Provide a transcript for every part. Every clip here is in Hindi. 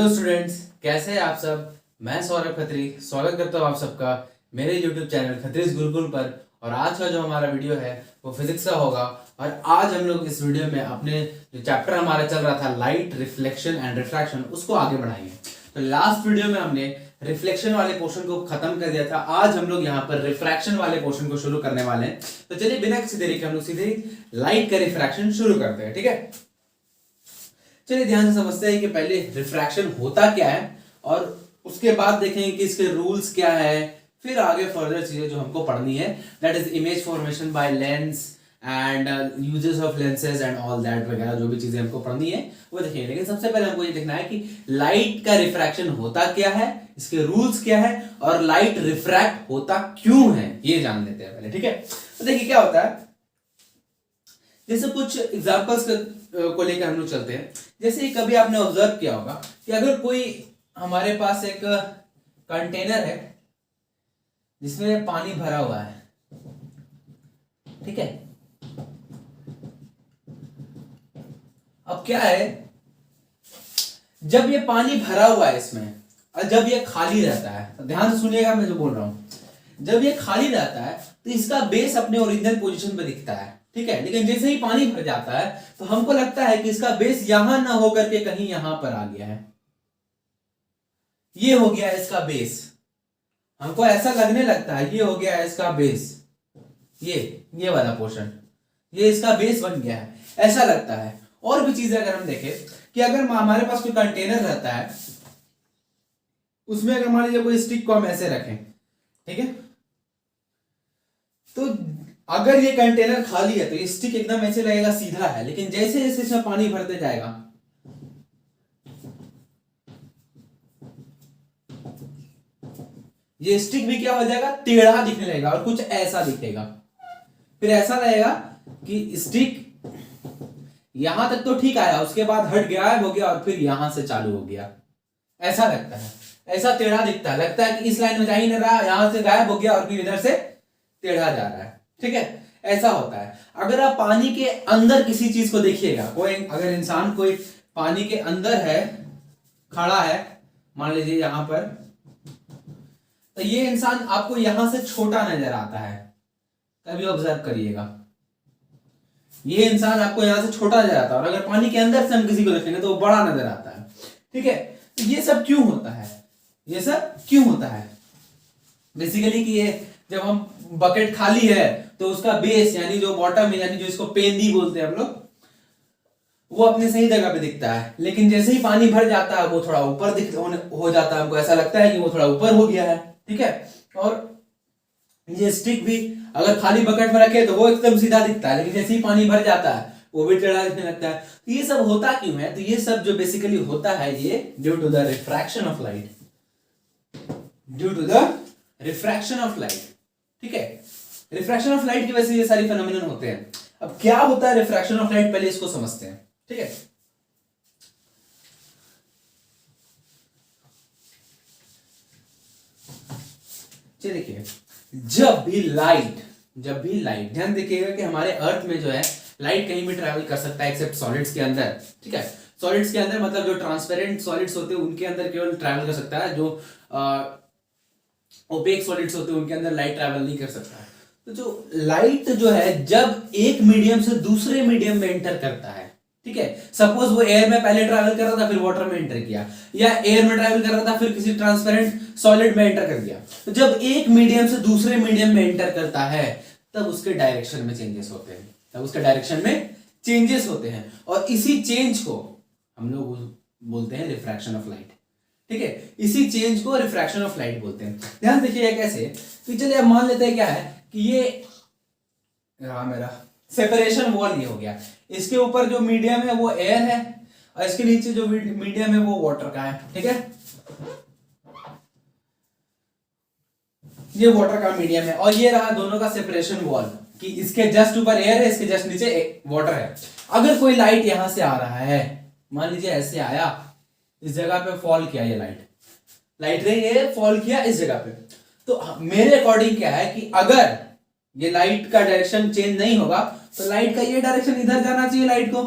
हेलो स्टूडेंट्स, कैसे हैं आप सब। मैं सौरभ खत्री स्वागत करता हूँ आप सबका मेरे यूट्यूब चैनल खत्रीज गुरुकुल पर। और आज का जो हमारा वीडियो है वो फिजिक्स का होगा। और आज हम लोग इस वीडियो में अपने जो चैप्टर हमारा चल रहा था लाइट, रिफ्लेक्शन एंड रिफ्रैक्शन, उसको आगे बढ़ाएंगे। तो लास्ट वीडियो में हमने रिफ्लेक्शन वाले पोर्शन को खत्म कर दिया था। आज हम लोग यहाँ पर रिफ्रैक्शन वाले पोर्शन को शुरू करने वाले हैं। तो चलिए बिना किसी देरी के हम लोग सीधे लाइट का रिफ्रैक्शन शुरू करते हैं, ठीक है। चलिए ध्यान से समझते हैं कि पहले रिफ्रैक्शन होता क्या है और उसके बाद देखेंगे कि इसके रूल्स क्या है। फिर आगे फर्दर चीजें जो हमको पढ़नी है, that is image formation by lens and uses of lenses and all that वगैरह जो भी चीजें हमको पढ़नी है वो देखेंगे। लेकिन सबसे पहले हमको ये देखना है कि लाइट का रिफ्रैक्शन होता क्या है, इसके रूल्स क्या है और लाइट रिफ्रैक्ट होता क्यों है, ये जान लेते हैं पहले, ठीक है। तो देखिए क्या होता है, जैसे कुछ एग्जांपल्स को लेकर हम लोग चलते हैं। जैसे कभी आपने ऑब्जर्व किया होगा कि अगर कोई हमारे पास एक कंटेनर है जिसमें पानी भरा हुआ है, ठीक है। अब क्या है, जब ये पानी भरा हुआ है इसमें और जब ये खाली रहता है, तो ध्यान से सुनिएगा मैं जो बोल रहा हूं। जब ये खाली रहता है तो इसका बेस अपने ओरिजिनल पोजीशन पे दिखता है, ठीक है। लेकिन जैसे ही पानी भर जाता है तो हमको लगता है कि इसका बेस यहां ना होकर के कहीं यहां पर आ गया है। ये हो गया है इसका बेस, हमको ऐसा लगने लगता है ये हो गया है इसका बेस। ये वाला पोर्शन, ये इसका बेस बन गया है, ऐसा लगता है। और भी चीजें अगर हम देखें कि अगर हमारे पास कोई कंटेनर रहता है, उसमें अगर मान लीजिए कोई स्टिक को हम ऐसे रखें, ठीक है, तो अगर ये कंटेनर खाली है तो ये स्टिक एकदम ऐसे लगेगा सीधा है। लेकिन जैसे जैसे इसमें पानी भरते जाएगा ये स्टिक भी क्या हो जाएगा, टेढ़ा दिखने लगेगा और कुछ ऐसा दिखेगा। फिर ऐसा लगेगा कि स्टिक यहां तक तो ठीक आया, उसके बाद हट गया हो गया और फिर यहां से चालू हो गया, ऐसा लगता है। ऐसा टेढ़ा दिखता है, लगता है कि इस लाइन में जा ही नहीं रहा, यहां से गायब हो गया और फिर इधर से टेढ़ा जा रहा है, ठीक है। ऐसा होता है। अगर आप पानी के अंदर किसी चीज को देखिएगा, कोई अगर इंसान कोई पानी के अंदर है, खड़ा है मान लीजिए यहां पर, तो ये इंसान आपको यहां से छोटा नजर आता है। कभी ऑब्जर्व करिएगा, ये इंसान आपको यहां से छोटा नजर आता है और अगर पानी के अंदर से हम किसी को देखेंगे तो वो बड़ा नजर आता है, ठीक है। तो ये सब क्यों होता है, ये सब क्यों होता है? बेसिकली कि ये जब हम बकेट खाली है तो उसका बेस यानी जो बॉटम है, यानी जो इसको पेंदी बोलते हैं हम लोग, वो अपने सही जगह पे दिखता है। लेकिन जैसे ही पानी भर जाता है वो थोड़ा ऊपर हो जाता है, हमको ऐसा लगता है कि वो थोड़ा ऊपर हो गया है, ठीक है। और ये स्टिक भी अगर खाली बकेट में रखे तो वो एकदम सीधा दिखता है, लेकिन जैसे ही पानी भर जाता है वो भी टेढ़ा दिखने लगता है। तो ये सब होता क्यों है? तो ये सब जो बेसिकली होता है ये due to the refraction of light, due to the refraction of light, ठीक है। रिफ्रैक्शन ऑफ लाइट की वजह से ये सारी फेनोमेनन होते हैं। अब क्या होता है रिफ्रैक्शन ऑफ लाइट, पहले इसको समझते हैं, ठीक है। चलिए देखिए, जब भी लाइट ध्यान देखिएगा कि हमारे अर्थ में जो है लाइट कहीं भी ट्रैवल कर सकता है एक्सेप्ट सॉलिड्स के अंदर, ठीक है। सॉलिड्स के अंदर मतलब जो ट्रांसपेरेंट सॉलिड्स होते हैं उनके अंदर केवल ट्रैवल कर सकता है, जो ओपेक सॉलिड्स होते हैं उनके अंदर लाइट ट्रैवल नहीं कर सकता है। तो जो लाइट जो है जब एक मीडियम से दूसरे मीडियम में एंटर करता है, ठीक है, सपोज वो एयर में पहले ट्रैवल कर रहा था फिर वाटर में एंटर किया, या एयर में ट्रैवल कर रहा था फिर किसी ट्रांसपेरेंट सॉलिड में एंटर कर दिया, तो जब एक मीडियम से दूसरे मीडियम में एंटर करता है तब उसके डायरेक्शन में चेंजेस होते हैं, और इसी चेंज को हम लोग बोलते हैं रिफ्रैक्शन ऑफ लाइट, ठीक है। इसी चेंज को रिफ्रैक्शन ऑफ लाइट बोलते हैं। ध्यान देखिए कैसे कि चलिए अब मान लेते हैं क्या है कि ये मेरा सेपरेशन वॉल ये हो गया, इसके ऊपर जो मीडियम है वो एयर है और इसके नीचे जो मीडियम है वो वाटर का है, ठीक है। ये वाटर का मीडियम है और ये रहा दोनों का सेपरेशन वॉल कि इसके जस्ट ऊपर एयर है, इसके जस्ट नीचे वाटर है। अगर कोई लाइट यहां से आ रहा है, मान लीजिए ऐसे आया, इस जगह पे फॉल किया, ये लाइट रे ये फॉल किया इस जगह पे, तो मेरे अकॉर्डिंग क्या है कि अगर ये लाइट का डायरेक्शन चेंज नहीं होगा तो लाइट का ये डायरेक्शन इधर जाना चाहिए लाइट को,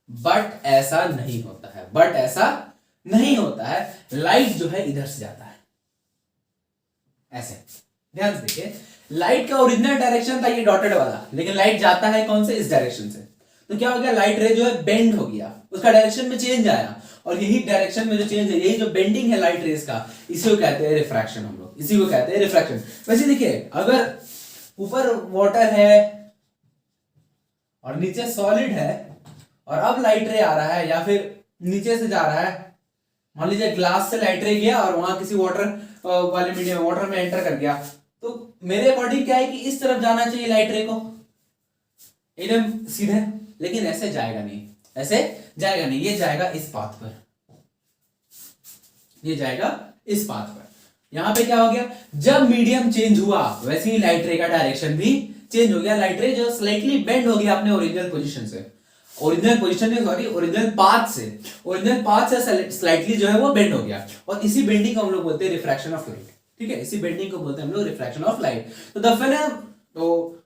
बट ऐसा नहीं होता है, बट ऐसा नहीं होता है। लाइट जो है इधर से जाता है ऐसे, ध्यान से देखिए, लाइट का ओरिजिनल डायरेक्शन था ये डॉटेड वाला, लेकिन लाइट जाता है कौन से, इस डायरेक्शन से। तो क्या हो गया, लाइट रे जो है बेंड हो गया, उसका डायरेक्शन में चेंज आया, और यही डायरेक्शन में जो चेंज है, यही जो बेंडिंग है लाइट रेस का, इसी को कहते हैं रिफ्रैक्शन, हम लोग इसी को कहते हैं रिफ्रैक्शन। वैसे देखिए, अगर ऊपर वाटर है और नीचे सॉलिड है, और अब लाइट रे आ रहा है, या फिर नीचे से जा रहा है, मान लीजिए ग्लास से लाइट रे गया और वहां किसी वाटर वाले मीडियम वाटर में एंटर कर गया, तो मेरे अकॉर्डिंग क्या है कि इस तरफ जाना चाहिए लाइट रे को, एकदम सीधे, लेकिन ऐसे जाएगा नहीं, ऐसे जाएगा नहीं, ये जाएगा इस पाथ पर, ये जाएगा इस पाथ पर। यहां पे क्या हो गया, जब मीडियम चेंज हुआ वैसे ही लाइट रे का डायरेक्शन भी चेंज हो गया, लाइट रे जो स्लाइटली बेंड हो गया अपने ओरिजिनल पोजीशन से, ओरिजिनल पोजीशन में, सॉरी ओरिजिनल पाथ से, ओरिजिनल पाथ से स्लाइटली जो है वो बेंड हो गया, और इसी बेंडिंग को हम लोग बोलते हैं रिफ्रैक्शन ऑफ लाइट। ठीक है, इसी बेंडिंग को बोलते हैं हम लोग रिफ्रैक्शन ऑफ लाइट। तो द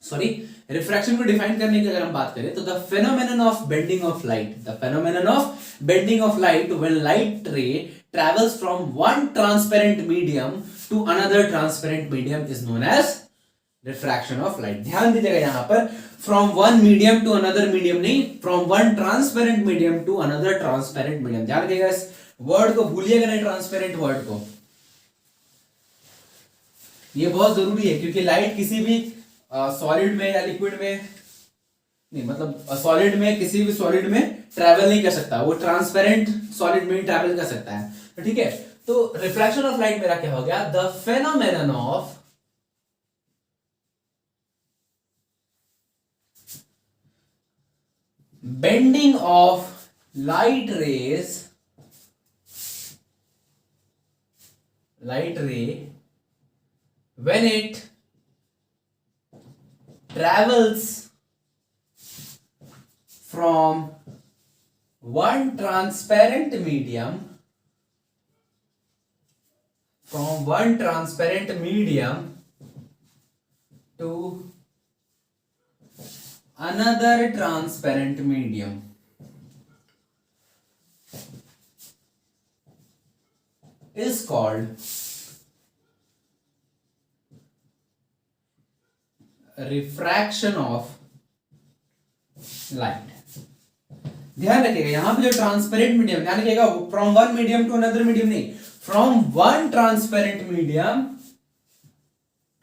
सॉरी रिफ्रैक्शन को डिफाइन करने की अगर हम बात करें, तो the phenomenon of bending of light, the phenomenon of bending of light when light रे travels from one transparent medium to another transparent medium is known as refraction of light। ध्यान दीजिएगा यहां पर, from one medium to another medium नहीं, from one transparent medium to another transparent medium। ध्यान रखिएगा, इस वर्ड को भूलिएगा नहीं, ट्रांसपेरेंट वर्ड को, ये बहुत जरूरी है, क्योंकि लाइट किसी भी सॉलिड में या लिक्विड में नहीं, मतलब सॉलिड में, किसी भी सॉलिड में ट्रैवल नहीं कर सकता, वो ट्रांसपेरेंट सॉलिड में ट्रैवल कर सकता है। तो ठीक है, तो रिफ्रैक्शन ऑफ लाइट मेरा क्या हो गया, the phenomenon of bending of light rays, light रे when it travels from one transparent medium, from one transparent medium to another transparent medium is called refraction of light. ध्यान रखिएगा यहां पे जो ट्रांसपेरेंट मीडियम, ध्यान रखिएगा, from one medium to another medium नहीं, from one transparent medium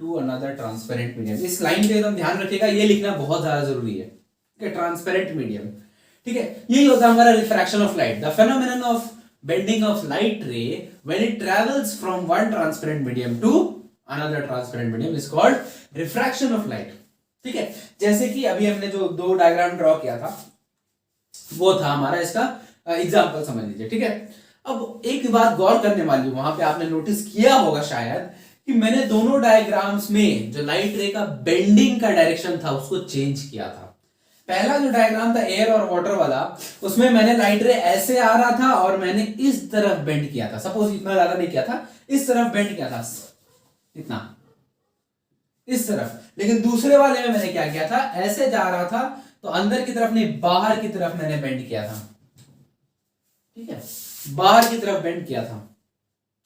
to another transparent medium. इस लाइन पे एकदम ध्यान रखिएगा, ये लिखना बहुत ज्यादा जरूरी है, ठीक है, ट्रांसपेरेंट मीडियम। ठीक है, यही होता है हमारा refraction of light, the phenomenon of bending of light ray when it travels from one transparent medium to another transparent medium is called refraction of light। ठीक है, जैसे कि अभी हमने जो दो डायग्राम ड्रॉ किया था, वो था हमारा इसका एग्जांपल समझ लीजिए। ठीक है, अब एक बात गौर करने वाली, वहां पे आपने नोटिस किया होगा शायद कि मैंने दोनों डायग्राम्स में जो लाइट रे का बेंडिंग का डायरेक्शन था उसको चेंज किया था। पहला जो डायग्राम था एयर और वाटर वाला, उसमें मैंने लाइट रे ऐसे आ रहा था और मैंने इस तरफ बेंड किया था, सपोज इतना ज्यादा नहीं किया था, इस तरफ बेंड किया था, इतना इस तरफ। लेकिन दूसरे वाले में मैंने क्या किया था, ऐसे जा रहा था तो अंदर की तरफ नहीं, बाहर की तरफ मैंने बेंड किया था। ठीक है, बाहर की तरफ बेंड किया था।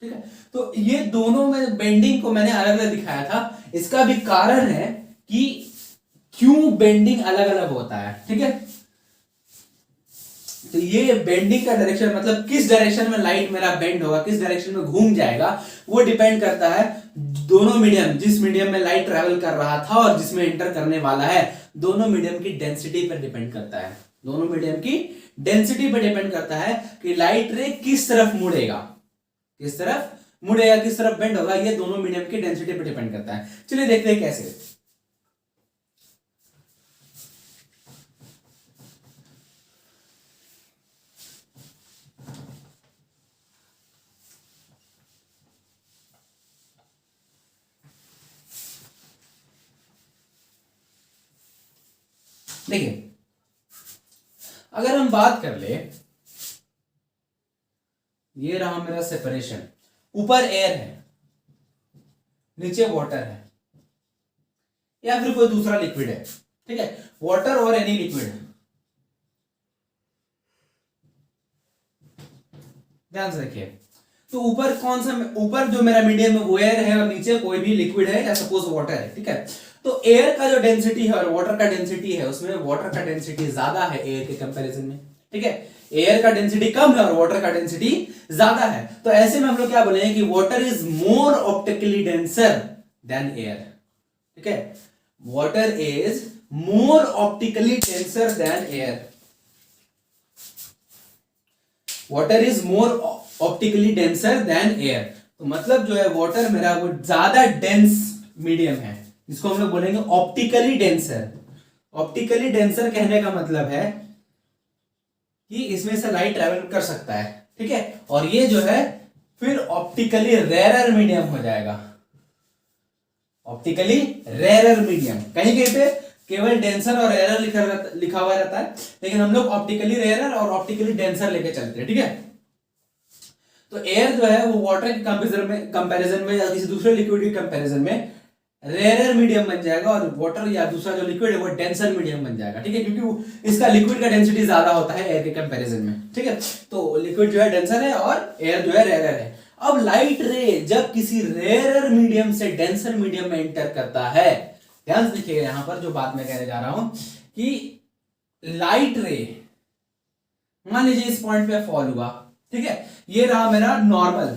ठीक है, तो ये दोनों में बेंडिंग को मैंने अलग अलग दिखाया था। इसका भी कारण है कि क्यों बेंडिंग अलग अलग होता है। ठीक है, तो ये बेंडिंग का डायरेक्शन मतलब किस डायरेक्शन में लाइट मेरा बेंड होगा, किस डायरेक्शन में घूम जाएगा, वो डिपेंड करता है दोनों मीडियम, जिस मीडियम में लाइट ट्रैवल कर रहा था और जिसमें एंटर करने वाला है, दोनों मीडियम की डेंसिटी पर डिपेंड करता है। दोनों मीडियम की डेंसिटी पर डिपेंड करता है कि लाइट रे किस तरफ मुड़ेगा, किस तरफ मुड़ेगा, किस तरफ बेंड होगा, ये दोनों मीडियम की डेंसिटी पर डिपेंड करता है। चलिए देखते हैं कैसे। देखिए, अगर हम बात कर ले, ये रहा मेरा सेपरेशन, ऊपर एयर है, नीचे वाटर है, या फिर कोई दूसरा लिक्विड है। ठीक है, वाटर और एनी लिक्विड, ध्यान से देखिए। तो ऊपर कौन सा, ऊपर जो मेरा मीडियम है वो एयर है और नीचे कोई भी लिक्विड है या सपोज वाटर है, ठीक है। तो एयर का जो डेंसिटी है और वाटर का डेंसिटी है, उसमें वाटर का डेंसिटी ज्यादा है एयर के कंपैरिजन में, ठीक है। एयर का डेंसिटी कम है और वाटर का डेंसिटी ज्यादा है। तो ऐसे में हम लोग क्या बोलेंगे कि water is more optically denser then air, ठीक है। Water is more optically denser then air. Water is more optically denser then air. तो मतलब जो है वाटर मेरा वो ज्यादा डेंस मीडियम है, जिसको हम लोग बोलेंगे ऑप्टिकली डेंसर। ऑप्टिकली डेंसर कहने का मतलब है कि इसमें से लाइट ट्रेवल कर सकता है, ठीक है। और ये जो है फिर ऑप्टिकली रेयरर मीडियम हो जाएगा। ऑप्टिकली रेयरर मीडियम, कहीं कहीं पे केवल डेंसर और रेयरर लिखा हुआ रहता है, लेकिन हम लोग ऑप्टिकली रेयरर और ऑप्टिकली डेंसर लेके चलते हैं, ठीक है। तो एयर जो है वो वाटर के कंपैरिजन में या किसी दूसरे लिक्विड के कंपैरिजन में रेयरर मीडियम बन जाएगा, और वाटर या दूसरा जो लिक्विड है वो डेंसर मीडियम बन जाएगा, ठीक है। क्योंकि इसका लिक्विड का डेंसिटी ज्यादा होता है एयर के कंपैरिजन में, ठीक है। तो लिक्विड जो है डेंसर है और एयर जो है रेयरर है। अब लाइट रे जब किसी रेयरर मीडियम से डेंसर मीडियम में एंटर करता है, ध्यान से देखिएगा यहां पर जो बात मैं कहने जा रहा हूं कि लाइट रे मान लीजिए इस पॉइंट पे फॉल हुआ, ठीक है। ये रहा मेरा नॉर्मल,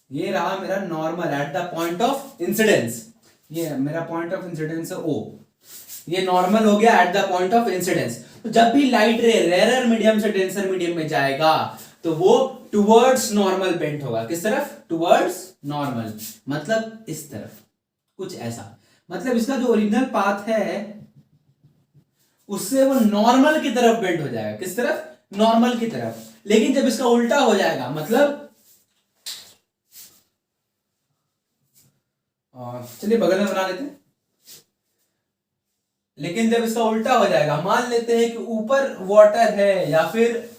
ये रहा मेरा normal at the point of incidence. ये मेरा पॉइंट ऑफ इंसिडेंस है O। ये नॉर्मल हो गया eight the point of incidence. तो जब भी लाइट रे रेयरर मीडियम से डेंसर मीडियम में जाएगा तो वो टुवर्ड्स नॉर्मल बेंट होगा। किस तरफ? टुवर्ड्स नॉर्मल, मतलब इस तरफ, कुछ ऐसा। मतलब इसका जो ओरिजिनल पाथ है उससे वो नॉर्मल की तरफ बेंट हो जाएगा। किस तरफ? नॉर्मल की तरफ। लेकिन जब इसका उल्टा हो जाएगा, मतलब चलिए बगल में बना लेते हैं, लेकिन जब इसका उल्टा हो जाएगा, मान लेते हैं कि ऊपर वाटर है या फिर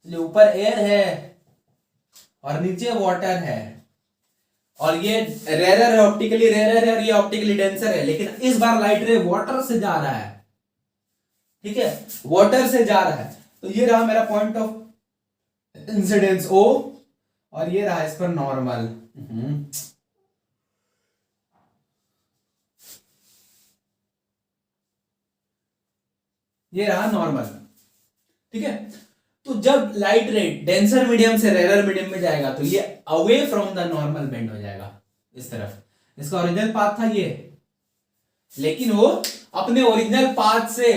ऊपर एयर है और नीचे वाटर है, और ये रेयरर है, ऑप्टिकली रेयरर है और ये ऑप्टिकली डेंसर है, लेकिन इस बार लाइट रे वाटर से जा रहा है, ठीक है, वाटर से जा रहा है। तो ये रहा मेरा पॉइंट ऑफ इंसिडेंस O और ये रहा इस पर नॉर्मल। ये रहा नॉर्मल, ठीक है। तो जब लाइट रे डेंसर मीडियम से रेयरर मीडियम में जाएगा तो ये away from the normal bend हो जाएगा इस तरफ। इसका ओरिजिनल पाथ था ये, लेकिन वो अपने ओरिजिनल पाथ से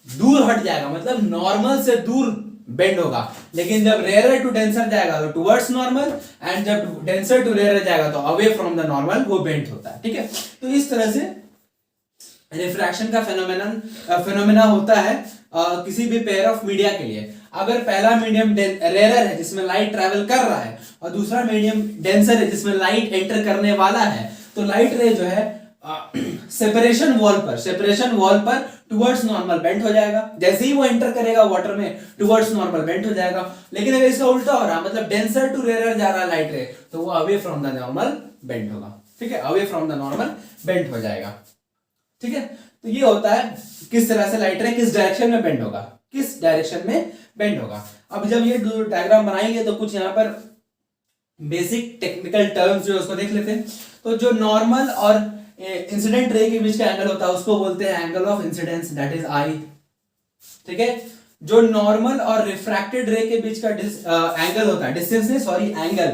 दूर हट जाएगा, मतलब नॉर्मल से दूर बेंड होगा। लेकिन जब रेयरर टू डेंसर जाएगा तो टुवर्ड्स नॉर्मल, एंड जब डेंसर टू रेयरर जाएगा तो अवे फ्रॉम द नॉर्मल वो बेंड होता है, ठीक है। तो इस तरह से रिफ्रैक्शन का फेनोमेना होता है किसी भी पेयर ऑफ मीडिया के लिए। अगर पहला मीडियम रेयरर है जिसमें लाइट ट्रैवल कर रहा है और दूसरा मीडियम डेंसर है जिसमें लाइट एंटर करने वाला है, तो लाइट रे जो है सेपरेशन वॉल पर टुवर्ड्स नॉर्मल बेंट हो जाएगा। जैसे ही वो एंटर करेगा वाटर में टुवर्ड्स नॉर्मल बेंट हो जाएगा। लेकिन अगर इसका उल्टा हो रहा, मतलब डेंसर टू रेयरर जा रहा है लाइट रे, तो वो away from the normal bent होगा, ठीक है, away from the normal bent हो जाएगा, ठीक है। तो ये होता है किस तरह से लाइट रे किस डायरेक्शन में बेंड होगा, किस डायरेक्शन में बेंड होगा। अब जब ये डायग्राम बनाएंगे तो कुछ यहाँ पर बेसिक टेक्निकल टर्म्स जो है उसको देख लेते हैं। तो जो नॉर्मल और इंसिडेंट रे के बीच का एंगल होता है उसको बोलते हैं angle of incidence, that is I, ठीक है। जो नॉर्मल और रिफ्रैक्टेड रे के बीच का एंगल होता है, डिस्टेंस नहीं सॉरी एंगल,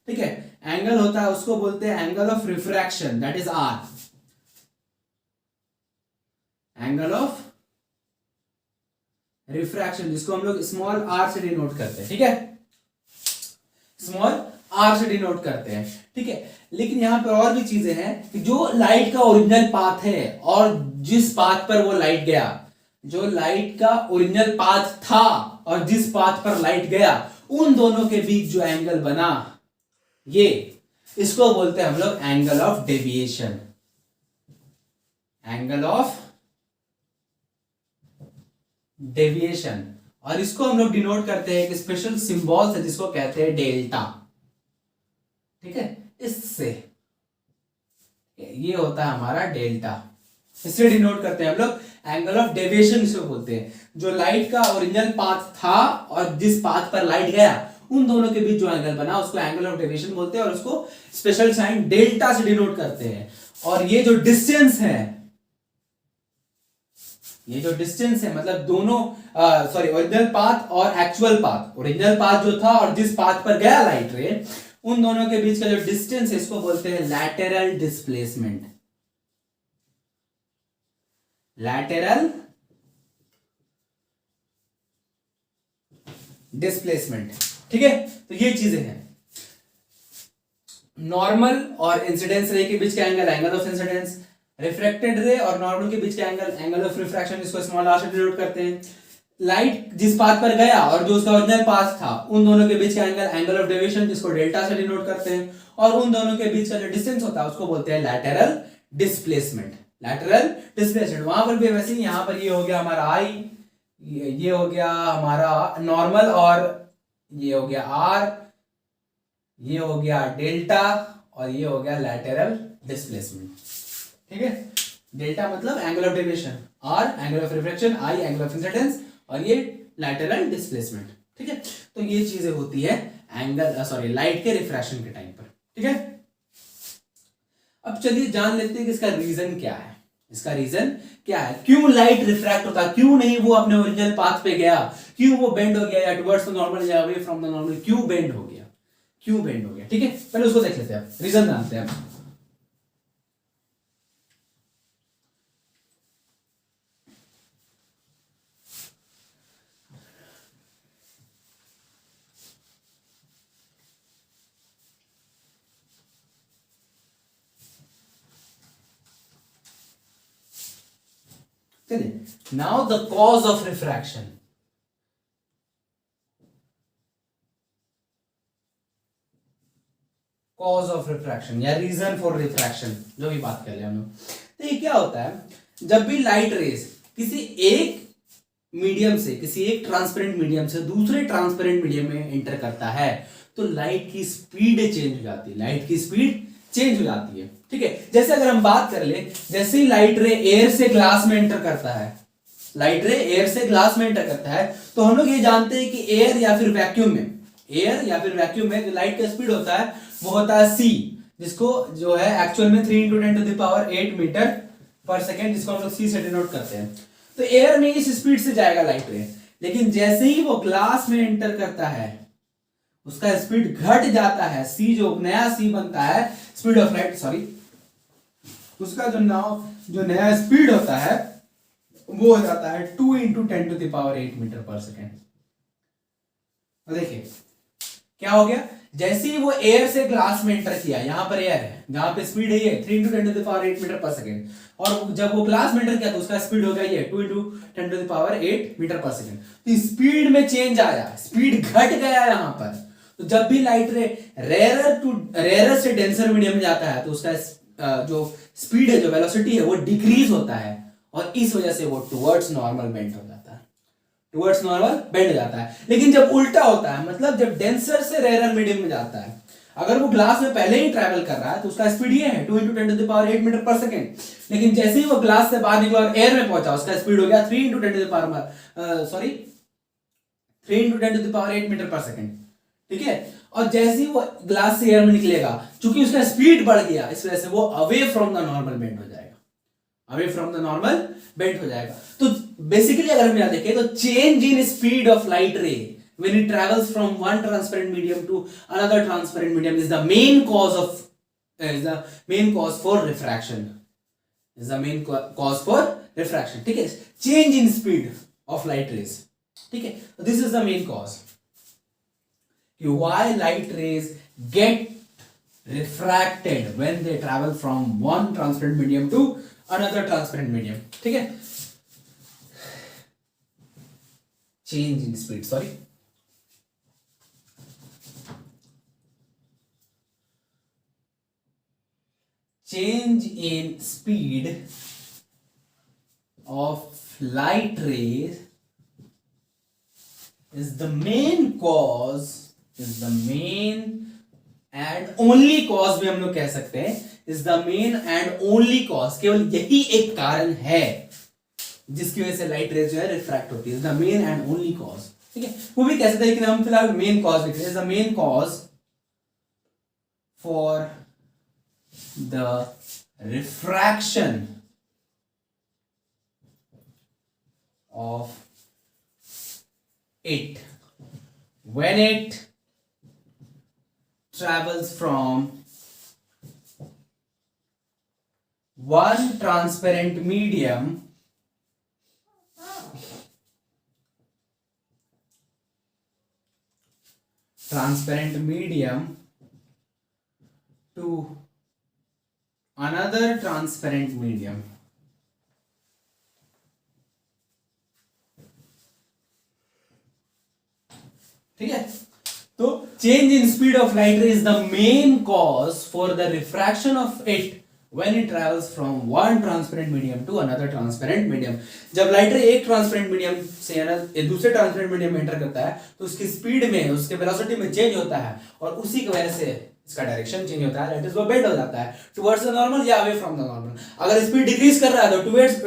ठीक है, एंगल होता है उसको बोलते हैं angle of refraction, that is R, angle of refraction, जिसको हम लोग स्मॉल r से डिनोट करते हैं, ठीक है, स्मॉल r से डिनोट करते हैं, ठीक है। लेकिन यहां पर और भी चीजें हैं कि जो लाइट का ओरिजिनल पाथ है और जिस पाथ पर वो लाइट गया, जो लाइट का ओरिजिनल पाथ था और जिस पाथ पर लाइट गया, उन दोनों के बीच जो एंगल बना, ये इसको बोलते हैं हम लोग angle of deviation, angle of deviation. और इसको हम लोग डिनोट करते हैं एक स्पेशल सिंबल से जिसको कहते हैं डेल्टा, ठीक है, इससे। ये होता है हमारा डेल्टा। इसे डिनोट करते हैं हम लोग एंगल ऑफ डेविएशन इसको बोलते हैं। जो लाइट का ओरिजिनल पाथ था और जिस पाथ पर लाइट गया उन दोनों के बीच जो एंगल बना उसको एंगल ऑफ डेविएशन बोलते हैं और उसको स्पेशल साइन डेल्टा से डिनोट करते हैं। और ये जो डिस्टेंस है, ये जो डिस्टेंस है मतलब दोनों ओरिजिनल पाथ और एक्चुअल पाथ, ओरिजिनल पाथ जो था और जिस पाथ पर गया लाइट रे, उन दोनों के बीच का जो डिस्टेंस है इसको बोलते हैं लैटेरल डिस्प्लेसमेंट। लैटेरल डिस्प्लेसमेंट, ठीक है। तो ये चीजें हैं। नॉर्मल और इंसिडेंस रे के बीच का angle, angle of incidence. Refracted रे और नॉर्मल के बीच का एंगल, एंगल ऑफ रिफ्रैक्शन, इसको स्मॉल आर से डिनोट करते हैं। लाइट जिस पाथ पर गया और जो उसका ओरिजिनल पाथ था उन दोनों के बीच का एंगल, एंगल ऑफ डेविएशन, जिसको डेल्टा से डिनोट करते हैं। और उन दोनों के बीच का जो डिस्टेंस होता है उसको बोलते हैं लैटेरल डिस्प्लेसमेंट। लैटेरल डिस्प्लेसमेंट वहां पर भी वैसे ही, यहां पर ये हो गया हमारा आई, ये हो गया हमारा नॉर्मल, और ये हो गया आर, ये हो गया डेल्टा, और ये हो गया लैटेरल डिस्प्लेसमेंट, ठीक है। डेल्टा मतलब angle of deviation, R angle of refraction, I angle of incidence, और ये लैटेरल डिस्प्लेसमेंट, ठीक है। तो ये चीजें होती है एंगल लाइट के रिफ्रैक्शन के टाइम पर, ठीक है। अब चलिए जान लेते हैं कि इसका रीजन क्या है। इसका रीजन क्या है, क्यों लाइट रिफ्रैक्ट होता है, क्यों नहीं वो अपने ओरिजिनल पाथ पे गया, क्यों वो बेंड हो गया या टुवर्ड्स द नॉर्मल या अवे फ्रॉम द नॉर्मल, क्यों बेंड हो गया, क्यों बेंड हो गया, ठीक है। पहले उसको देख लेते हैं, रीजन जानते हैं। Now the cause of refraction. Cause of refraction या reason for refraction, जो भी बात कर रहे हैं हम लोग। तो ये क्या होता है, जब भी लाइट रेज किसी एक मीडियम से, किसी एक ट्रांसपेरेंट मीडियम से दूसरे ट्रांसपेरेंट मीडियम में एंटर करता है तो लाइट की स्पीड चेंज हो जाती है, लाइट की स्पीड चेंज हो जाती है, ठीक है। जैसे अगर हम बात कर ले, जैसे ही लाइट रे एयर से ग्लास में एंटर करता है, लाइट रे एयर से ग्लास में एंटर करता है, तो हम लोग ये जानते हैं कि एयर या फिर वैक्यूम में, एयर या फिर वैक्यूम में जो लाइट का स्पीड होता है वो होता है c, जिसको जो है एक्चुअल में 3 × 10⁸ मीटर पर सेकेंड, जिसको हम लोग c से डिनोट करते हैं। तो एयर में इस स्पीड से जाएगा लाइट रे, लेकिन जैसे ही वो ग्लास में एंटर करता है उसका स्पीड घट जाता है, c जो नया c बनता है स्पीड ऑफ लाइट, उसका जो नया स्पीड होता है वो हो जाता है 2 × 10⁸ मीटर पर सेकेंड। तो देखिए क्या हो गया, जैसे ही वो एयर से ग्लास में एंटर किया, यहां पर एयर है जहां पे स्पीड है ये 3 × 10⁸ मीटर पर सेकेंड, और जब वो ग्लास में एंटर किया तो उसका स्पीड हो गया ये 2 × 10⁸ मीटर पर सेकेंड। तो स्पीड में चेंज आया, स्पीड घट गया यहां पर। तो जब भी लाइट रे रेयर से डेंसर मीडियम में जाता है तो उसका जो स्पीड है, जो वेलोसिटी है वो डिक्रीज होता है, और इस वजह से वो टुवर्ड्स नॉर्मल बेंड हो जाता है, टुवर्ड्स नॉर्मल बेंड हो जाता है। लेकिन जब उल्टा होता है, मतलब जब डेंसर से रेयर मीडियम में जाता है, अगर वो ग्लास में पहले ही ट्रैवल कर रहा है तो उसका स्पीड ये है 2 × 10⁸ मीटर पर सेकेंड, लेकिन जैसे ही वो ग्लास से बाहर निकला और एयर में पहुंचा उसका स्पीड हो गया 3 × 10⁸ मीटर पर सेकेंड, ठीक है। और जैसे ही वो ग्लास से एयर में निकलेगा, चूंकि उसका स्पीड बढ़ गया, इस वजह से वो away from the normal bend हो जाएगा, away from the normal bend हो जाएगा। तो बेसिकली अगर हम यहां देखें तो change in speed of light रे when it travels from one transparent medium to another transparent medium is the main cause for refraction, is the main cause for refraction, ठीक है। Change in speed of light rays, ठीक है। This is the main cause why light rays get refracted when they travel from one transparent medium to another transparent medium, ठीक है। change in speed, change in speed of light rays is the main cause, is the main and only cause भी हम लोग कह सकते हैं is the main and only cause, केवल यही एक कारण है जिसकी वजह से लाइट रेज जो है रिफ्रैक्ट होती है, is the main and only cause. ठीक है, वो भी कैसे थे, लेकिन हम फिलहाल मेन कॉज लिख रहे हैं, the main cause for the refraction of it when it travels from one transparent medium to another transparent medium। ठीक है, तो change in speed of light ray is the main cause for the refraction of it when it travels from one transparent medium to another transparent medium. जब लाइट रे एक ट्रांसपेरेंट मीडियम से दूसरे ट्रांसपेरेंट मीडियम में एंटर करता है तो उसकी स्पीड में, उसके वेलोसिटी में चेंज होता है, और उसी की वजह से इसका डायरेक्शन चेंज होता है, दैट इज वो बेंड हो जाता है टुवर्ड्स द नॉर्मल या अवे फ्रॉम द नॉर्मल। अगर स्पीड डिक्रीज कर रहा है तो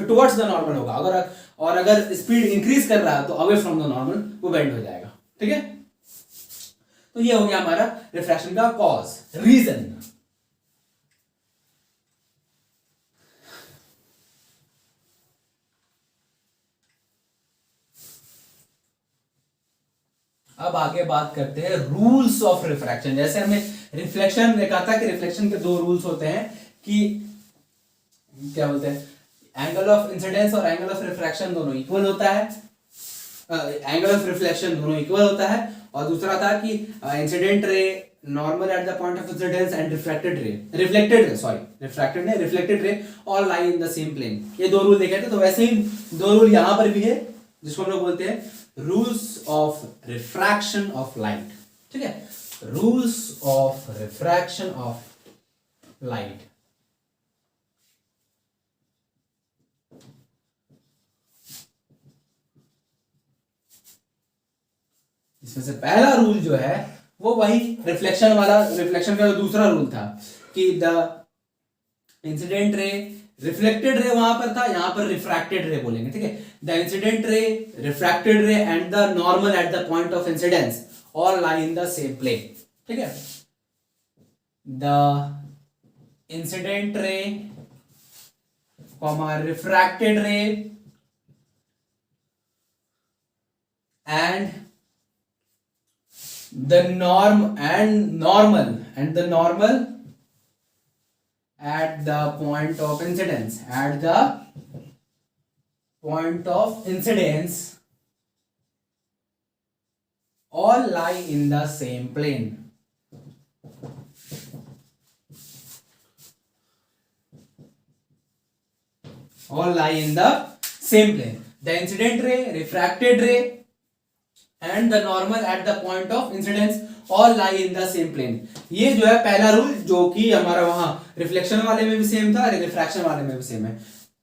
टुवर्ड्स द नॉर्मल होगा, अगर स्पीड इंक्रीज कर रहा है तो अवे फ्रॉम द नॉर्मल वो बेंड हो जाएगा। ठीक है, तो ये हो गया हमारा रिफ्रैक्शन का कॉज, रीजन। अब आगे बात करते हैं रूल्स ऑफ रिफ्रैक्शन। जैसे हमने रिफ्लेक्शन देखा था कि रिफ्लेक्शन के दो रूल्स होते हैं, कि क्या बोलते हैं, एंगल ऑफ इंसिडेंस और एंगल ऑफ रिफ्रैक्शन दोनों इक्वल होता है, एंगल ऑफ रिफ्लेक्शन दोनों इक्वल होता है, और दूसरा था कि incident ray normal at the point of incidence and reflected ray all lie in the same plane. ये दो रूल देखे थे, तो वैसे ही दो रूल यहां पर भी है जिसको हम लोग बोलते हैं rules of refraction of light. ठीक है, rules of refraction of light. इसमें से पहला रूल जो है वो वही रिफ्लेक्शन वाला, रिफ्लेक्शन का जो दूसरा रूल था कि द इंसिडेंट रे, रिफ्लेक्टेड रे वहां पर था, यहां पर रिफ्रैक्टेड रे बोलेंगे। ठीक है, the incident ray, refracted ray and the normal at the point of incidence all lie in the same plane. ठीक है, the incident ray comma refracted ray and the normal at the point of incidence, all lie in the same plane। all lie in the same plane, the incident ray, refracted ray and the normal at the point of incidence all lie in the same plane। ये जो है पहला रूल, जो कि हमारा वहां रिफ्लेक्शन वाले में भी सेम था, रिफ्रैक्शन वाले में भी सेम है।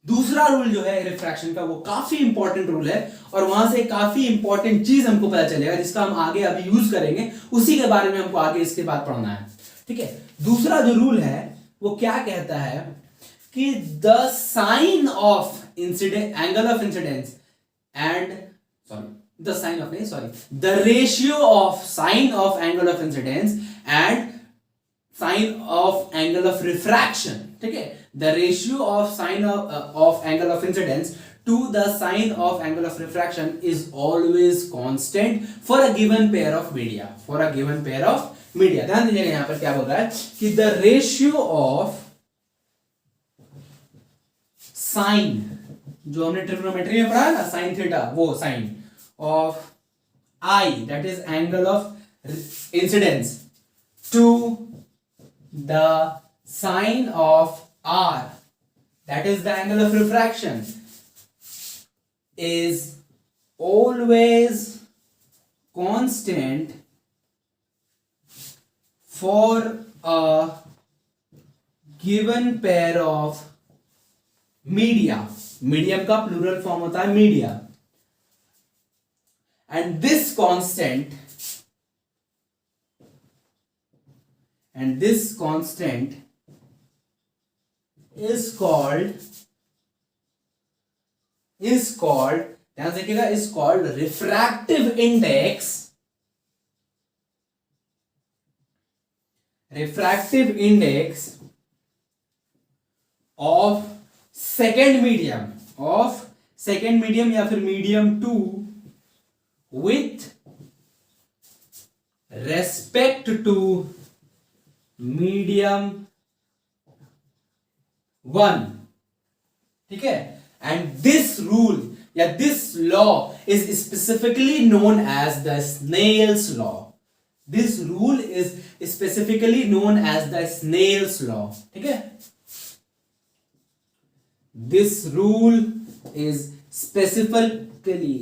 दूसरा रूल जो है रिफ्रैक्शन का वो काफी इंपॉर्टेंट रूल है, और वहां से काफी इंपॉर्टेंट चीज हमको पता चलेगा जिसका हम आगे अभी यूज करेंगे, उसी के बारे में हमको आगे इसके बाद पढ़ना है। ठीक है, दूसरा जो रूल है वो क्या कहता है कि the sine of incident, angle of incidence and the ratio of sine of angle of incidence and sine of angle of refraction। ठीक है, the ratio of sine of angle of incidence to the sine of angle of refraction is always constant for a given pair of media, ध्यान दीजिएगा यहां पर क्या बोल रहा है कि the ratio of sine, जो हमने ट्रिग्नोमेट्री में पढ़ा है ना, sin थीटा, वो sin of I, that is angle of incidence, to the sine of R, that is the angle of refraction, is always constant for a given pair of media। Medium का प्लूरल फॉर्म होता है media, and this constant is called, ध्यान से देखिएगा, is called refractive index of second medium या फिर medium 2 with respect to medium 1, ठीक है। and this rule या this law is specifically known as the Snell's law. This rule is specifically known as the Snell's law, ठीक है। This rule is specifically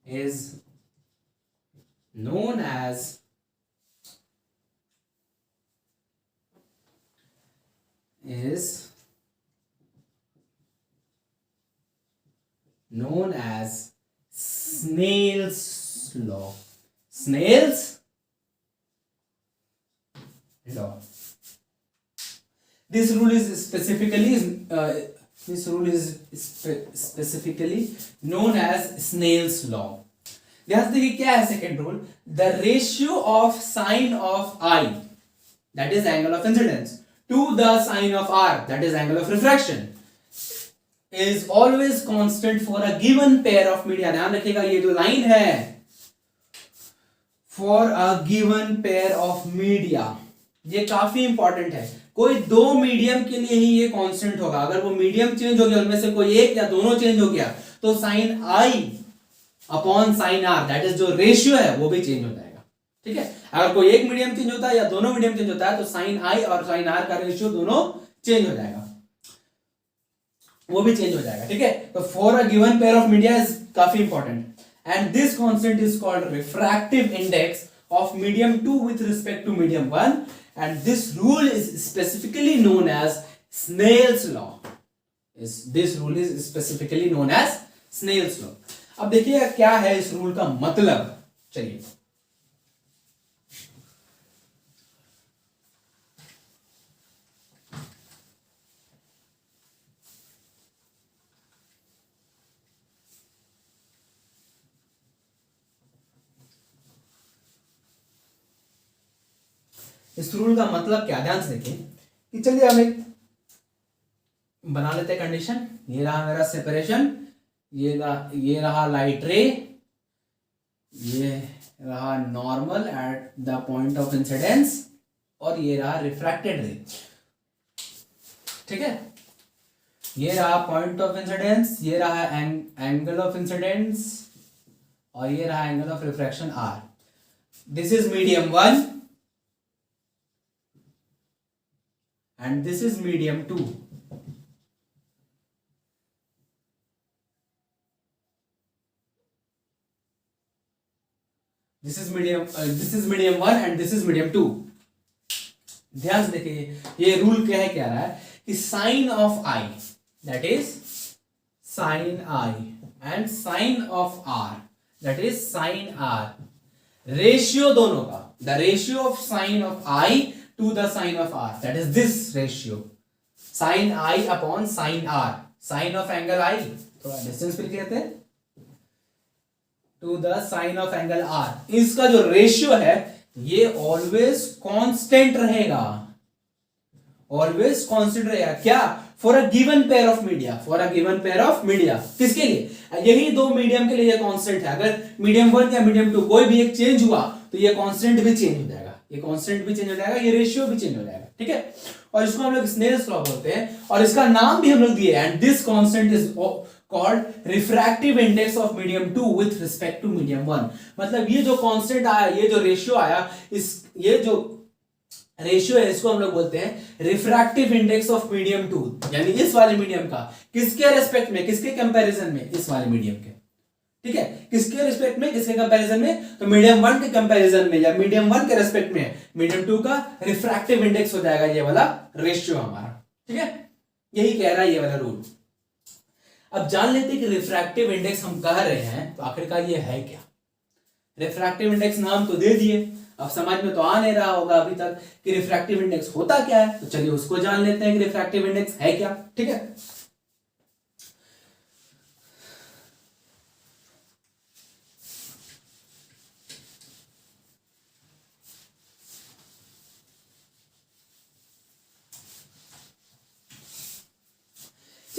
is known as Snell's law. Snell's law. This rule is specifically known as Snell's law. ध्यान से देखिए क्या है second rule, the ratio of sine of i that is angle of incidence to the sine of r that is angle of refraction is always constant for a given pair of media. ध्यान रखिएगा ये जो लाइन है, for a given pair of media, ये काफी इंपॉर्टेंट है। कोई दो मीडियम के लिए ही ये कांस्टेंट होगा। अगर वो मीडियम चेंज हो गया, उनमें से कोई एक या दोनों चेंज हो गया, तो sine i upon sine r that is जो रेशियो है वो भी चेंज हो जाएगा, ठीक है। अगर कोई एक मीडियम चेंज होता है या दोनों मीडियम चेंज होता है, तो साइन आई और साइन आर का रेशियो दोनों चेंज हो जाएगा, वो भी चेंज हो जाएगा, ठीक है। तो for a given pair of media is काफी important and this constant is called refractive index of medium 2 with respect to medium 1 and this rule is specifically known as Snell's law. This rule is specifically known as Snell's law. अब देखिए क्या है इस रूल का मतलब, चलिए इस रूल का मतलब क्या, ध्यान से देखिए कि चलिए हम एक बना लेते हैं कंडीशन। ये रहा मेरा सेपरेशन, ये रहा लाइट रे, ये रहा normal at the point of incidence, और ये रहा रिफ्रैक्टेड रे, ठीक है। ये रहा पॉइंट ऑफ इंसिडेंस, ये रहा एंगल ऑफ इंसिडेंस, और ये रहा angle of refraction r. This is medium 1 and this is medium 2. This is medium 1 and this is medium 2. ध्यान से देखिए ये रूल क्या रहा है कि sine of i that is sine i and sine of r that is sine r, ratio दोनों का, the ratio of sine of i to the sine of r, that is this ratio, sin I upon sin r, sin of angle I, थोड़ा डिस्टेंस फिल कहते हैं, to the sin of angle r, इसका जो रेशियो है ये ऑलवेज कांस्टेंट रहेगा, ऑलवेज कांस्टेंट रहेगा। क्या? For a given pair of media, for a given pair of media, किसके लिए? यही दो मीडियम के लिए ये कांस्टेंट है। अगर मीडियम 1 या मीडियम 2 कोई भी एक चेंज हुआ तो ये कांस्टेंट भी चेंज हो जाएगा, ये कांस्टेंट भी चेंज हो जाएगा, ये रेशियो भी चेंज हो जाएगा, ठीक है। और इसको हम लोग स्नेल्स लॉ बोलते हैं और इसका नाम भी हम लोग दिए and this constant is called refractive index of medium 2 with respect to medium 1। मतलब ये जो कांस्टेंट आया, ये जो रेशियो आया, ये जो रेशियो है इसको हम लोग बोलते हैं रिफ्रैक्टिव इंडेक्स ऑफ मीडियम 2, यानी इस वाले मीडियम का, किसके रेस्पेक्ट में, किसके कंपैरिजन में, इस वाले मीडियम के, ठीक है। किसके रिस्पेक्ट में, किसके कंपैरिजन में? तो मीडियम 1 के कंपैरिजन में या मीडियम 1 के रिस्पेक्ट में मीडियम 2 का रिफ्रैक्टिव इंडेक्स हो जाएगा ये वाला रेशियो हमारा, ठीक है। यही कह रहा है ये वाला रूल। अब जान लेते हैं कि रिफ्रैक्टिव इंडेक्स हम कह रहे हैं तो आखिरकार ये है क्या। रिफ्रैक्टिव इंडेक्स नाम तो दे दिए, अब समझ में तो आ नहीं रहा होगा अभी तक कि रिफ्रैक्टिव इंडेक्स होता क्या है, तो चलिए उसको जान लेते हैं कि रिफ्रैक्टिव इंडेक्स है क्या। ठीक है,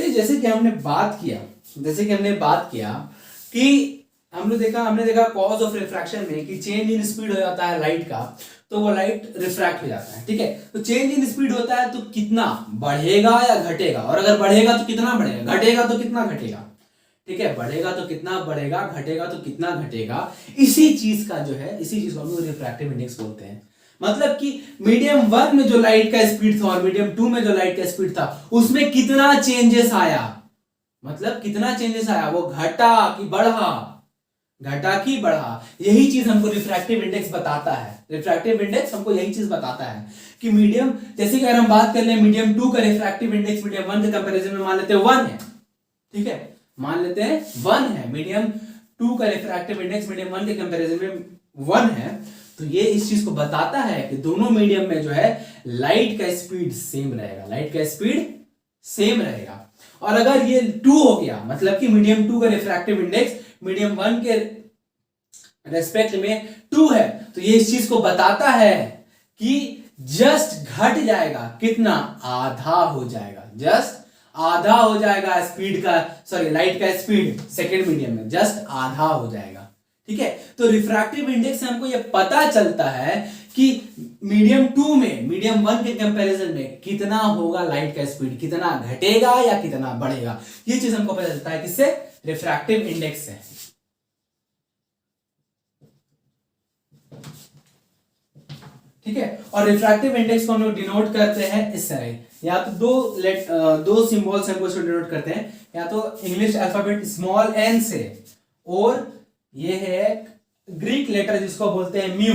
जैसे कि हमने बात किया कि हमने देखा कॉज ऑफ रिफ्रैक्शन में कि चेंज इन स्पीड हो जाता है लाइट का, तो वो लाइट रिफ्रैक्ट हो जाता है। ठीक है, तो चेंज इन स्पीड होता है तो कितना बढ़ेगा या घटेगा, और अगर बढ़ेगा तो कितना बढ़ेगा, घटेगा तो कितना घटेगा। ठीक है, बढ़ेगा तो कितना बढ़ेगा, घटेगा तो कितना घटेगा। इसी चीज को हम लोग रिफ्रैक्टिव इंडेक्स बोलते हैं। मतलब कि मीडियम 1 में जो लाइट का स्पीड था और मीडियम 2 में जो लाइट का स्पीड था उसमें कितना चेंजेस आया, मतलब कितना चेंजेस आया, वो घटा कि बढ़ा, यही चीज हमको रिफ्रैक्टिव इंडेक्स बताता है। रिफ्रैक्टिव इंडेक्स हमको यही चीज बताता है कि मीडियम, जैसे कि अगर हम बात कर ले मीडियम 2 का रिफ्रैक्टिव इंडेक्स मीडियम 1 के कंपैरिजन में मान लेते हैं 1 है। ठीक है, मान लेते हैं 1 है, मीडियम 2 का रिफ्रैक्टिव इंडेक्स मीडियम 1 के कंपैरिजन में 1 है, तो ये इस चीज को बताता है कि दोनों मीडियम में जो है लाइट का स्पीड सेम रहेगा। और अगर ये 2 हो गया, मतलब कि मीडियम 2 का रिफ्रैक्टिव इंडेक्स मीडियम 1 के रेस्पेक्ट में 2 है, तो ये इस चीज को बताता है कि जस्ट घट जाएगा, कितना, आधा हो जाएगा, जस्ट आधा हो जाएगा स्पीड का, सॉरी लाइट का स्पीड सेकेंड मीडियम में जस्ट आधा हो जाएगा। ठीक है, तो रिफ्रैक्टिव इंडेक्स से हमको यह पता चलता है कि मीडियम 2 में मीडियम 1 के कंपैरिजन में कितना होगा लाइट का स्पीड, कितना घटेगा या कितना बढ़ेगा। ये चीज हमको पता चलता है किससे, रिफ्रैक्टिव इंडेक्स से। ठीक है, और रिफ्रैक्टिव इंडेक्स को हम लोग डिनोट करते हैं इस तरह, या तो दो सिंबल्स हमको इसको डिनोट करते हैं, या तो इंग्लिश अल्फाबेट स्मॉल एन से, और ये है ग्रीक लेटर जिसको बोलते हैं म्यू,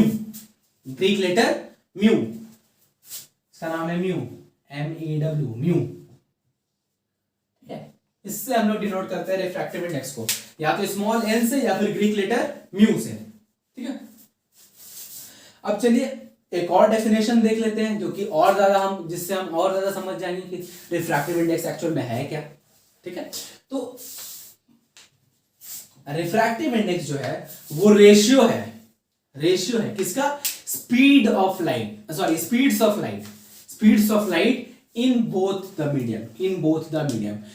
ग्रीक लेटर म्यू, इसका नाम है म्यू, MEW, म्यू। ठीक है, इससे हम लोग डिनोट करते हैं रिफ्रैक्टिव इंडेक्स को, या तो स्मॉल एन से या फिर ग्रीक लेटर म्यू से। ठीक है, अब चलिए एक और डेफिनेशन देख लेते हैं जो कि और ज्यादा जिससे हम और ज्यादा समझ जाएंगे कि रिफ्रैक्टिव इंडेक्स एक्चुअल में है क्या। ठीक है, तो रिफ्रैक्टिव इंडेक्स जो है वो रेशियो है किसका, speeds of light in both the medium,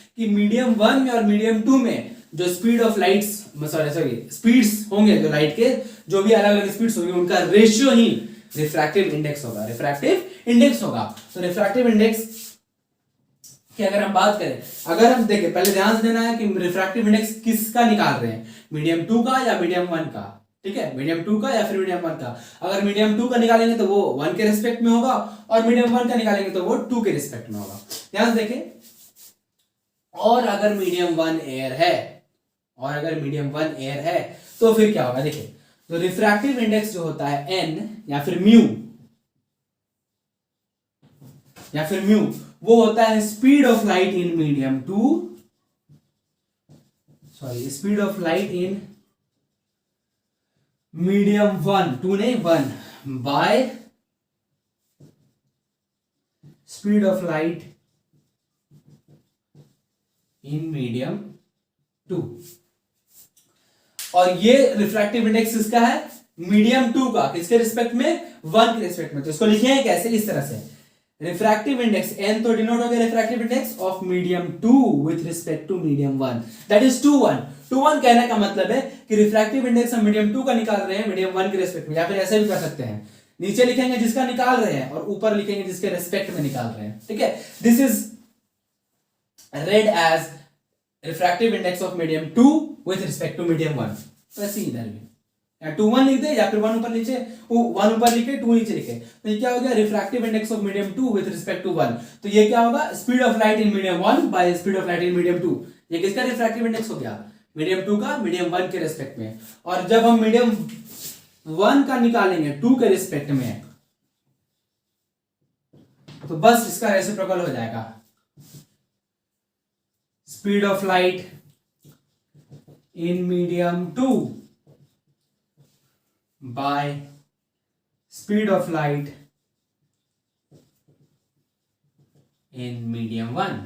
कि मीडियम 1 में और मीडियम 2 में जो स्पीड ऑफ लाइट्स स्पीड्स होंगे, जो लाइट के जो भी अलग अलग स्पीड्स होंगे उनका रेशियो ही रिफ्रैक्टिव इंडेक्स होगा। तो रिफ्रैक्टिव इंडेक्स कि अगर हम बात करें, अगर हम देखें, पहले ध्यान से देना है कि रिफ्रैक्टिव इंडेक्स किसका निकाल रहे हैं, मीडियम 2 का या मीडियम 1 का। ठीक है, मीडियम 2 का या फिर मीडियम 1 का। अगर मीडियम 2 का निकालेंगे तो वो 1 के रिस्पेक्ट में होगा, और मीडियम 1 का निकालेंगे तो वो 2 के रिस्पेक्ट में होगा। ध्यान से देखें, और अगर मीडियम 1 एयर है तो फिर क्या होगा, देखिए, तो रिफ्रैक्टिव इंडेक्स जो होता है n या फिर म्यू वो होता है speed of light in medium 2, speed of light in medium 1, 2 नहीं 1, by speed of light in medium 2। और ये रिफ्रैक्टिव इंडेक्स किसका है, मीडियम 2 का, किसके रिस्पेक्ट में, 1 के रिस्पेक्ट में। तो इसको लिखे हैं कैसे, इस तरह से, रिफ्रैक्टिव इंडेक्स n तो डिनोट हो गया refractive index of medium 2 with respect to medium 1, that is 2 1 कहने का मतलब है कि रिफ्रैक्टिव इंडेक्स हम मीडियम 2 का निकाल रहे हैं मीडियम 1 के रिस्पेक्ट में, या फिर ऐसे भी कर सकते हैं, नीचे लिखेंगे जिसका निकाल रहे हैं और ऊपर लिखेंगे जिसके रिस्पेक्ट में निकाल रहे हैं। ठीक है, this is read as refractive index of medium 2 with respect to medium 1। तो ऐसे इधर भी या 2 1 लिख दे, या फिर 1 ऊपर नीचे, 1 ऊपर लिखे 2 नीचे लिखे, तो ये क्या हो गया, refractive index of medium 2 with respect to 1। तो ये क्या होगा, speed of light in medium 1 by speed of light in medium 2। ये किसका रिफ्रैक्टिव इंडेक्स हो गया, मीडियम 2 का मीडियम 1 के रिस्पेक्ट में। और जब हम मीडियम 1 का निकालेंगे 2 के रिस्पेक्ट में, तो बस इसका रेसिप्रोकल हो जाएगा, speed of light in medium 2 by speed of light in medium 1।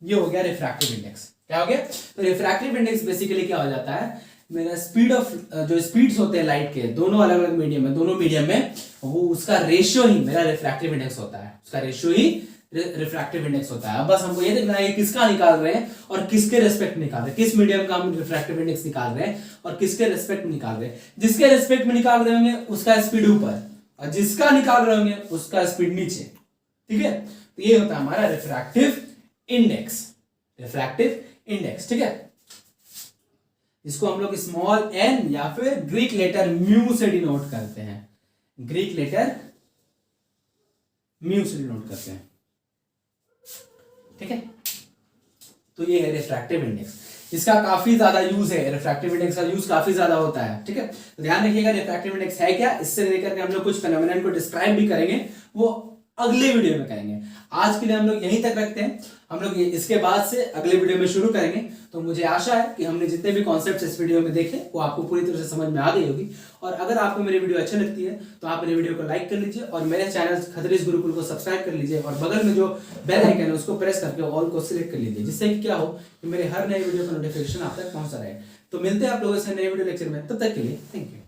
ये हो गया रिफ्रैक्टिव इंडेक्स। क्या हो गया? तो रिफ्रैक्टिव इंडेक्स बेसिकली क्या हो जाता है, मेरा स्पीड ऑफ जो स्पीड्स होते हैं लाइट के दोनों अलग अलग मीडियम में, दोनों मीडियम में वो उसका रेशियो ही मेरा रिफ्रैक्टिव इंडेक्स होता है, उसका रेशियो ही रिफ्रैक्टिव इंडेक्स होता है। अब बस हमको ये देखना है कि किसका निकाल रहे हैं और किसके रेस्पेक्ट में निकाल रहे हैं, किस मीडियम का हम रिफ्रैक्टिव इंडेक्स निकाल रहे हैं और किसके रेस्पेक्ट में निकाल रहे हैं। जिसके रेस्पेक्ट में निकाल रहे होंगे उसका स्पीड ऊपर और जिसका निकाल रहे होंगे उसका स्पीड नीचे। ठीक है, तो ये होता है हमारा रिफ्रैक्टिव इंडेक्स, रिफ्रैक्टिव इंडेक्स। ठीक है, इसको हम लोग स्मॉल एन या फिर ग्रीक लेटर म्यू से डिनोट करते हैं, ग्रीक लेटर म्यू से डिनोट करते हैं। ठीक है, तो ये है रिफ्रैक्टिव इंडेक्स। इसका काफी ज्यादा यूज है, रिफ्रैक्टिव इंडेक्स का यूज काफी ज्यादा होता है। ठीक है, तो ध्यान रखिएगा रिफ्रैक्टिव इंडेक्स है क्या, इससे लेकर के हम लोग कुछ फेनोमेनन को डिस्क्राइब भी करेंगे, वो अगले वीडियो में करेंगे। आज के लिए हम लोग यहीं तक रखते हैं, हम लोग इसके बाद से अगले वीडियो में शुरू करेंगे। तो मुझे आशा है कि हमने जितने भी कॉन्सेप्ट्स इस वीडियो में देखे वो आपको पूरी तरह से समझ में आ गई होगी। और अगर आपको मेरी वीडियो अच्छी लगती है तो आप मेरे वीडियो को लाइक कर लीजिए और मेरे चैनल खतरीज गुरुकुल को सब्सक्राइब कर लीजिए और बगल में जो बेल आइकन है उसको प्रेस करके ऑल को सिलेक्ट कर लीजिए, जिससे कि क्या हो कि मेरे हर नए वीडियो का नोटिफिकेशन आप तक पहुंचता रहे। तो मिलते हैं आप लोगों से नए वीडियो लेक्चर में, तब तक के लिए थैंक यू।